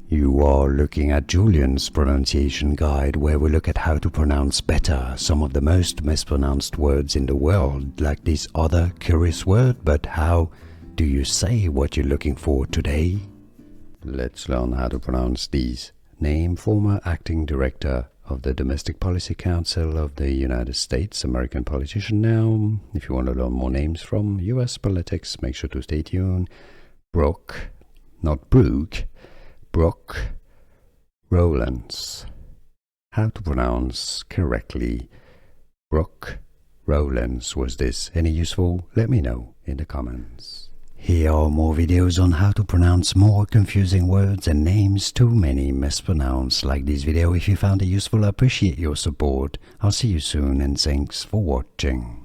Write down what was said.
You are looking at Julian's pronunciation guide, where we look at how to pronounce better some of the most mispronounced words in the world, like this other curious word. But how do you say what you're looking for today? Let's learn how to pronounce these. Name: former acting director of the Domestic Policy Council of the United States, American politician now. If you want to learn more names from US politics, make sure to stay tuned. Brooke, not Brooke, Brooke Rollins. How to pronounce correctly Brooke Rollins. Was this any useful? Let me know in the comments. Here are more videos on how to pronounce more confusing words and names too many mispronounced. Like this video if you found it useful. I appreciate your support. I'll see you soon and thanks for watching.